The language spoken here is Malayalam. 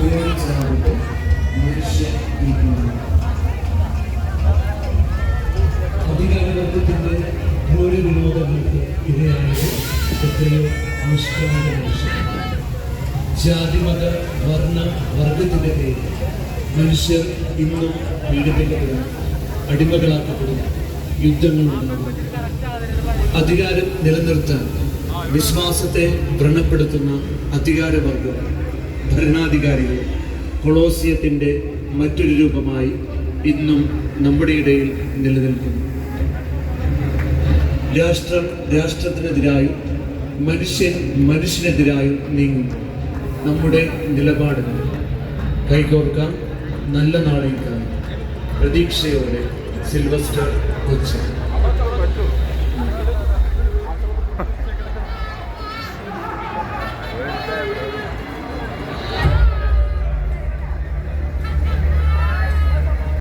ഉപയോഗിച്ചാകട്ടെ മനുഷ്യൻ അധികാരവർഗത്തിൻ്റെ ഘോര വിനോദങ്ങൾക്ക് ഇരയായത് എത്രയോ നിഷ്കളങ്ക മനുഷ്യർ. ജാതിമത വർണ്ണ വർഗത്തിൻ്റെ പേരിൽ മനുഷ്യർ ഇന്നും പീഡിപ്പിക്കപ്പെടുന്നു, അടിമകളാക്കപ്പെടുന്നു, യുദ്ധങ്ങളുണ്ടാകുന്നു. അധികാരം നിലനിർത്താൻ വിശ്വാസത്തെ വ്രണപ്പെടുത്തുന്ന അധികാരവർഗം, ഭരണാധികാരികൾ കൊളോസിയത്തിൻ്റെ മറ്റൊരു രൂപമായി ഇന്നും നമ്മുടെ ഇടയിൽ നിലനിൽക്കുന്നു. രാഷ്ട്രം രാഷ്ട്രത്തിനെതിരായും മനുഷ്യൻ മനുഷ്യനെതിരായും നീങ്ങുന്നു. നമ്മുടെ നിലപാടുകൾ കൈകോർക്കാം നല്ല നാളേക്കായി. പ്രതീക്ഷയോടെ സിൽവസ്റ്റർ കൊച്ചി.